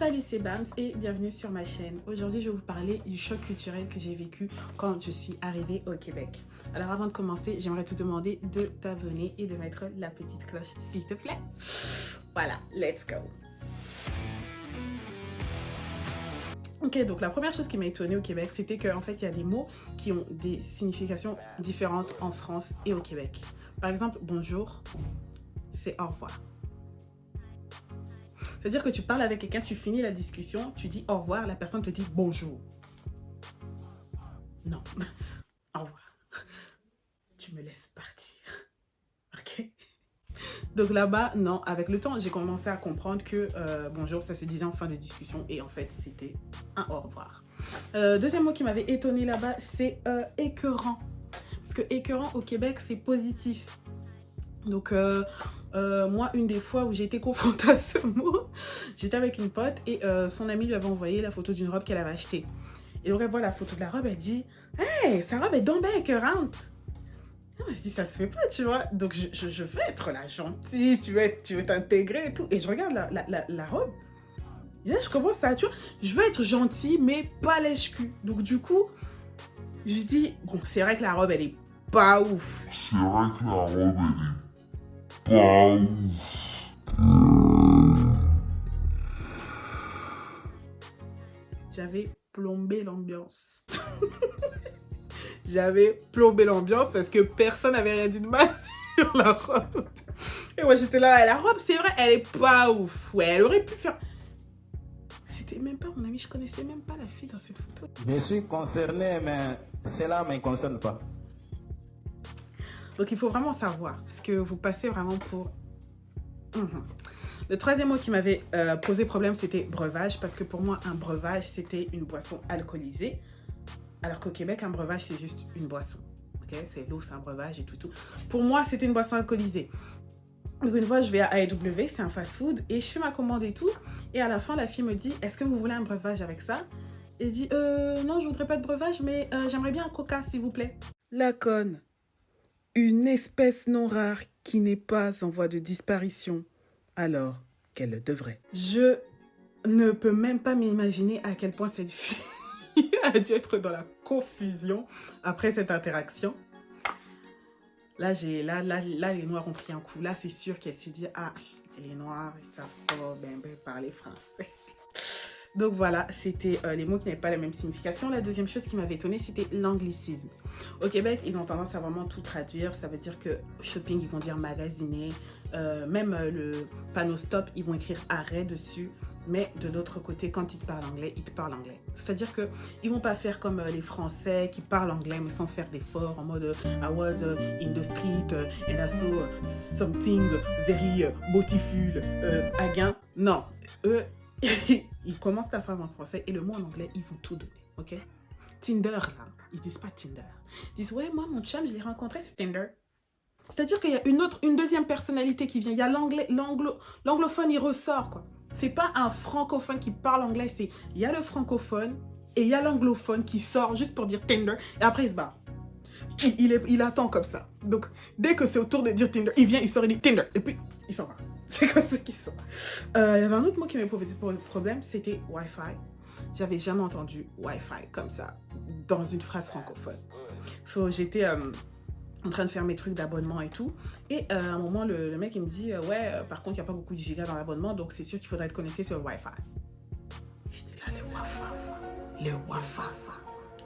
Salut, c'est Bams et bienvenue sur ma chaîne. Aujourd'hui, je vais vous parler du choc culturel que j'ai vécu quand je suis arrivée au Québec. Alors avant de commencer, j'aimerais te demander de t'abonner et de mettre la petite cloche s'il te plaît. Voilà, let's go. Ok, donc la première chose qui m'a étonnée au Québec, c'était qu'en fait, il y a des mots qui ont des significations différentes en France et au Québec. Par exemple, bonjour, c'est au revoir. C'est-à-dire que tu parles avec quelqu'un, tu finis la discussion, tu dis au revoir, la personne te dit bonjour. Non, au revoir. Tu me laisses partir. Ok? Donc là-bas, non, avec le temps, j'ai commencé à comprendre que bonjour, ça se disait en fin de discussion et en fait, c'était un au revoir. Deuxième mot qui m'avait étonné là-bas, c'est écœurant. Parce que écœurant au Québec, c'est positif. Donc, moi, une des fois où j'ai été confrontée à ce mot, j'étais avec une pote et son amie lui avait envoyé la photo d'une robe qu'elle avait achetée. Et donc, elle voit la photo de la robe, elle dit « Hey, sa robe est donc bien écœurante !» Je dis « Ça se fait pas, tu vois. » Donc, je veux être la gentille, tu veux t'intégrer et tout. Et je regarde la robe. Et là, je commence à, tu vois, je veux être gentille, mais pas lèche-cul. Donc, du coup, je dis « Bon, c'est vrai que la robe, elle est pas ouf. » C'est vrai que la robe, elle est pas ouf. J'avais plombé l'ambiance. J'avais plombé l'ambiance parce que personne n'avait rien dit de mal sur la robe. Et moi, j'étais là, la robe, c'est vrai, elle est pas ouf. Ouais, elle aurait pu faire... C'était même pas mon amie, je connaissais même pas la fille dans cette photo. Je suis concerné, mais cela ne me concerne pas. Donc, il faut vraiment savoir, parce que vous passez vraiment pour... Le troisième mot qui m'avait posé problème, c'était breuvage, parce que pour moi, un breuvage, c'était une boisson alcoolisée, alors qu'au Québec, un breuvage, c'est juste une boisson. Okay? C'est l'eau, c'est un breuvage et tout. Pour moi, c'était une boisson alcoolisée. Donc, une fois, je vais à AEW, c'est un fast-food, et je fais ma commande et tout, et à la fin, la fille me dit, est-ce que vous voulez un breuvage avec ça? Et je dis, non, je voudrais pas de breuvage, mais j'aimerais bien un coca, s'il vous plaît. La conne. Une espèce non rare qui n'est pas en voie de disparition, alors qu'elle le devrait. Je ne peux même pas m'imaginer à quel point cette fille a dû être dans la confusion après cette interaction. Là, les Noirs ont pris un coup. Là, c'est sûr qu'elle s'est dit, ah, les Noirs, ils savent pas bien parler français. Donc voilà, c'était les mots qui n'avaient pas la même signification. La deuxième chose qui m'avait étonnée, c'était l'anglicisme. Au Québec, ils ont tendance à vraiment tout traduire. Ça veut dire que shopping, ils vont dire magasiner. Même le panneau stop, ils vont écrire arrêt dessus. Mais de l'autre côté, quand ils te parlent anglais, ils te parlent anglais. C'est-à-dire qu'ils ne vont pas faire comme les Français qui parlent anglais, mais sans faire d'efforts, en mode I was in the street and I saw something very beautiful again. Non, eux, ils commencent la phrase en français et le mot en anglais, ils vont tout donner, ok? Tinder, là, ils disent pas Tinder. Ils disent, ouais, moi, mon chum, je l'ai rencontré sur Tinder. C'est-à-dire qu'il y a une deuxième personnalité qui vient. Il y a l'anglophone, il ressort, quoi. C'est pas un francophone qui parle anglais, c'est il y a le francophone et il y a l'anglophone qui sort juste pour dire Tinder et après il se barre. Il attend comme ça. Donc, dès que c'est au tour de dire Tinder, il vient, il sort, il dit Tinder et puis il s'en va. C'est comme ça qu'il sort. Il y avait un autre mot qui m'avait posé problème, c'était Wi-Fi. J'avais jamais entendu Wi-Fi comme ça dans une phrase francophone. So, j'étais en train de faire mes trucs d'abonnement et tout. Et à un moment, le mec, il me dit, ouais, par contre, il n'y a pas beaucoup de gigas dans l'abonnement, donc c'est sûr qu'il faudrait être connecté sur le Wi-Fi. J'étais là, le Wi-Fi. Le Wi-Fi.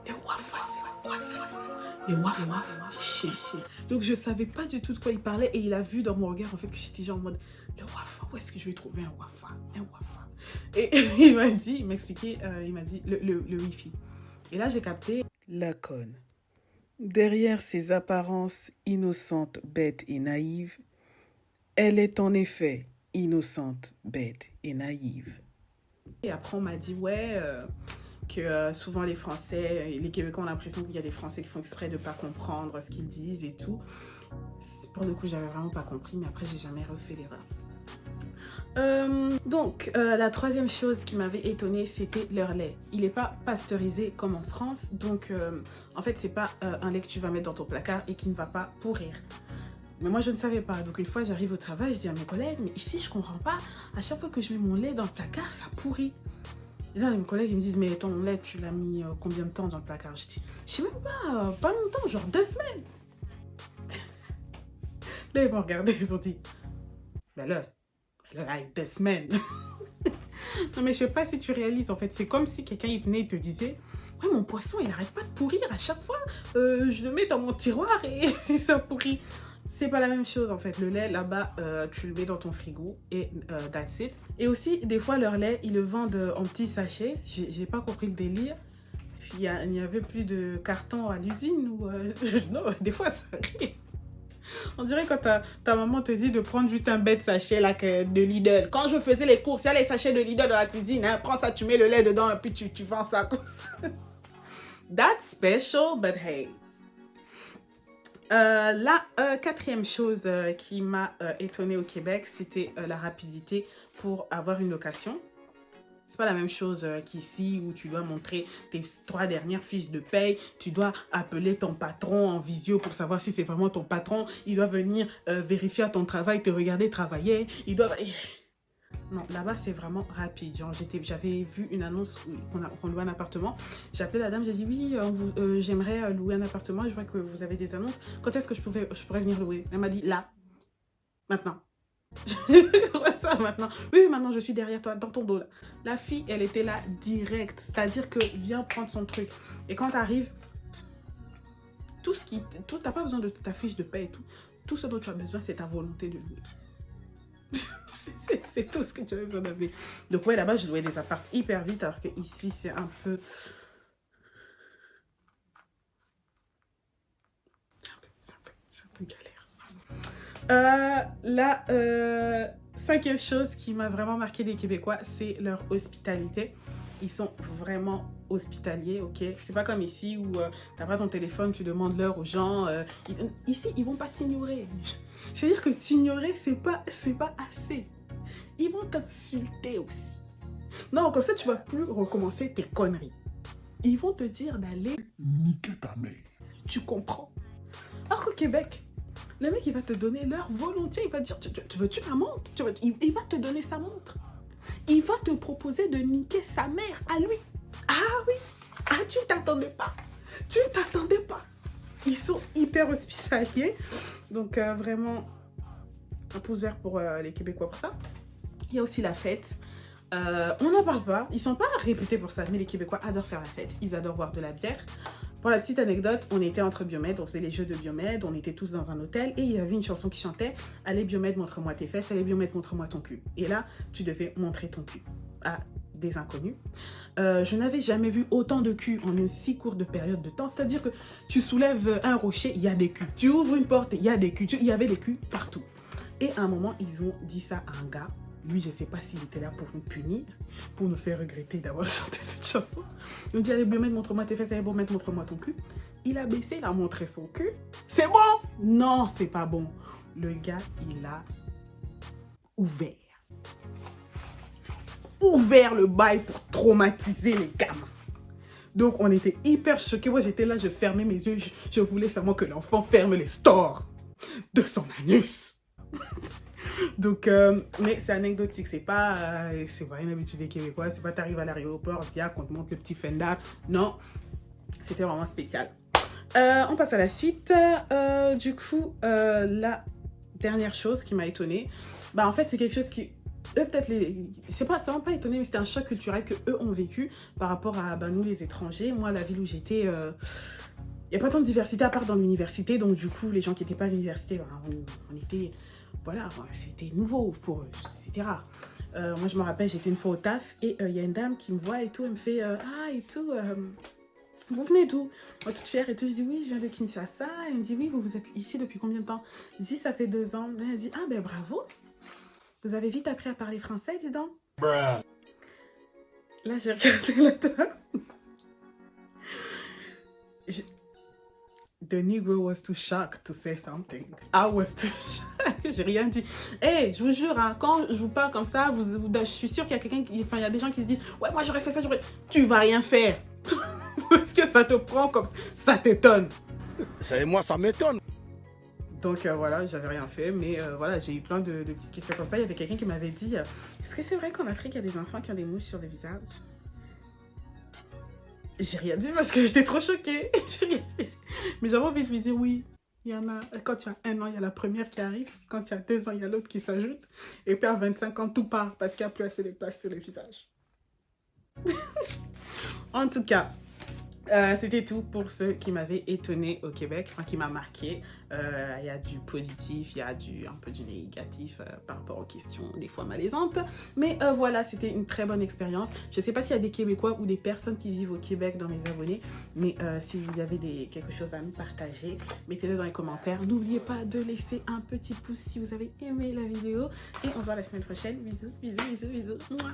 Le Wi-Fi, c'est quoi ça? Le Wi-Fi. Donc, je ne savais pas du tout de quoi il parlait et il a vu dans mon regard, en fait, que j'étais genre en mode, le Wi-Fi, où est-ce que je vais trouver un Wi-Fi? Un Wi-Fi. Et il m'expliquait, il m'a dit, le Wi-Fi. Et là, j'ai capté la conne. Derrière ses apparences innocentes, bêtes et naïves, elle est en effet innocente, bête et naïve. Et après, on m'a dit, ouais, que souvent les Français, les Québécois ont l'impression qu'il y a des Français qui font exprès de ne pas comprendre ce qu'ils disent et tout. Pour le coup, j'avais vraiment pas compris, mais après, j'ai jamais refait l'erreur. Donc, la troisième chose qui m'avait étonnée, c'était leur lait. Il n'est pas pasteurisé comme en France, donc en fait, c'est pas un lait que tu vas mettre dans ton placard et qui ne va pas pourrir. Mais moi, je ne savais pas. Donc, une fois, j'arrive au travail, je dis à mes collègues, mais ici, je comprends pas. À chaque fois que je mets mon lait dans le placard, ça pourrit. Et là, mes collègues, ils me disent, mais ton lait, tu l'as mis combien de temps dans le placard? Je dis, je sais même pas longtemps, genre 2 semaines. Là, ils m'ont regardé, ils ont dit, mais là, avec 2 semaines. Non, mais je sais pas si tu réalises, en fait, c'est comme si quelqu'un, il venait et te disait, ouais, mon poisson, il arrête pas de pourrir à chaque fois. Je le mets dans mon tiroir et ça pourrit. C'est pas la même chose en fait. Le lait là-bas, tu le mets dans ton frigo et that's it. Et aussi, des fois, leur lait, ils le vendent en petits sachets. J'ai pas compris le délire. Il n'y avait plus de carton à l'usine ou non, des fois ça arrive. On dirait quand ta maman te dit de prendre juste un bête sachet là, de Lidl. Quand je faisais les courses, il y a les sachets de Lidl dans la cuisine. Hein. Prends ça, tu mets le lait dedans et puis tu vends ça comme ça. That's special, but hey. La quatrième chose qui m'a étonnée au Québec, c'était la rapidité pour avoir une location. C'est pas la même chose qu'ici où tu dois montrer tes 3 dernières fiches de paye. Tu dois appeler ton patron en visio pour savoir si c'est vraiment ton patron. Il doit venir vérifier ton travail, te regarder travailler. Il doit... Non, là-bas, c'est vraiment rapide. Genre, j'avais vu une annonce qu'on louait un appartement. J'ai appelé la dame, j'ai dit oui, j'aimerais louer un appartement. Je vois que vous avez des annonces. Quand est-ce que je pourrais venir louer? Elle m'a dit là, maintenant. Ça, maintenant. Oui, maintenant, je suis derrière toi, dans ton dos. Là. La fille, elle était là direct. C'est-à-dire que viens prendre son truc. Et quand tu arrives, t'as pas besoin de ta fiche de paie et tout. Tout ce dont tu as besoin, c'est ta volonté de louer. C'est tout ce que tu avais besoin d'amener. Donc ouais, là-bas, je louais des apparts hyper vite, alors que ici, c'est un peu... C'est un peu galère. La 5e chose qui m'a vraiment marqué des Québécois, c'est leur hospitalité. Ils sont vraiment hospitaliers, ok? C'est pas comme ici où t'as pas ton téléphone, tu demandes l'heure aux gens. Ici, ils vont pas t'ignorer. Je veux dire que t'ignorer, c'est pas assez. Ils vont t'insulter aussi. Non, comme ça, tu vas plus recommencer tes conneries. Ils vont te dire d'aller Niquer ta mère. Tu comprends? Alors qu'au Québec, le mec, il va te donner l'heure volontiers. Il va te dire, tu veux-tu ma montre? Il va te donner sa montre. Il va te proposer de niquer sa mère à lui. Ah oui. Ah, tu ne t'attendais pas. Tu ne t'attendais pas. Ils sont hyper hospitaliers. Donc, vraiment, un pouce vert pour les Québécois pour ça. Il y a aussi la fête. On n'en parle pas. Ils sont pas réputés pour ça, mais les Québécois adorent faire la fête. Ils adorent boire de la bière. Pour la petite anecdote, on était entre biomèdes, on faisait les jeux de biomèdes, on était tous dans un hôtel et il y avait une chanson qui chantait « Allez biomède, montre-moi tes fesses, allez biomède, montre-moi ton cul ». Et là, tu devais montrer ton cul à des inconnus. Je n'avais jamais vu autant de cul en une si courte période de temps. C'est-à-dire que tu soulèves un rocher, il y a des culs. Tu ouvres une porte, il y a des culs. Il y avait des culs partout. Et à un moment, ils ont dit ça à un gars. Lui, je ne sais pas s'il était là pour nous punir, pour nous faire regretter d'avoir chanté cette chanson. Il nous dit, allez, biomètre, montre-moi tes fesses, allez, biomètre, montre-moi ton cul. Il a baissé, il a montré son cul. C'est bon? Non, c'est pas bon. Le gars, il a ouvert le bail pour traumatiser les gamins. Donc, on était hyper choqués. Moi, j'étais là, je fermais mes yeux. Je voulais seulement que l'enfant ferme les stores de son anus. Donc, mais c'est anecdotique, c'est pas une habitude des Québécois, c'est pas t'arrives à l'aéroport, on te montre le petit fenda. Non, c'était vraiment spécial. On passe à la suite. Du coup, la dernière chose qui m'a étonnée, en fait, c'est quelque chose qui, eux, peut-être, ça m'a pas étonné, mais c'était un choc culturel que eux ont vécu par rapport à nous, les étrangers. Moi, la ville où j'étais, il n'y a pas tant de diversité à part dans l'université, donc du coup, les gens qui n'étaient pas à l'université, on était... Voilà, c'était nouveau pour eux, c'était rare. Moi, je me rappelle, j'étais une fois au taf et il y a une dame qui me voit et tout, elle me fait « Ah, et tout, vous venez d'où ?» Moi, toute fière et tout, je dis « Oui, je viens de Kinshasa. » Elle me dit « Oui, vous êtes ici depuis combien de temps ?» Je dis « Ça fait 2 ans. » Elle dit « Ah, ben bravo. Vous avez vite appris à parler français, dis donc. » Là, j'ai regardé la dame. The Negro was too shocked to say something. I was too shocked. J'ai rien dit. Hey, je vous jure, hein, quand je vous parle comme ça, je suis sûre qu'il y a quelqu'un qui... Enfin, il y a des gens qui se disent « Ouais, moi j'aurais fait ça, j'aurais... » Tu vas rien faire. Parce que ça te prend comme ça. Ça t'étonne. Moi, ça m'étonne. Donc voilà, j'avais rien fait. Mais voilà, j'ai eu plein de petites questions comme ça. Il y avait quelqu'un qui m'avait dit « Est-ce que c'est vrai qu'en Afrique, il y a des enfants qui ont des mouches sur le visage ?» J'ai rien dit parce que j'étais trop choquée. Mais j'avais envie de lui dire oui. Il y en a, quand tu as 1 an, il y a la première qui arrive. Quand tu as 2 ans, il y a l'autre qui s'ajoute. Et puis à 25 ans, tout part parce qu'il n'y a plus assez de place sur le visage. En tout cas, c'était tout pour ce qui m'avait étonné au Québec, enfin qui m'a marqué. Il y a du positif, il y a un peu du négatif par rapport aux questions des fois malaisantes. Mais voilà, c'était une très bonne expérience. Je ne sais pas s'il y a des Québécois ou des personnes qui vivent au Québec dans mes abonnés, mais si vous avez quelque chose à me partager, mettez-le dans les commentaires. N'oubliez pas de laisser un petit pouce si vous avez aimé la vidéo. Et on se voit la semaine prochaine. Bisous, bisous, bisous, bisous. Mouah.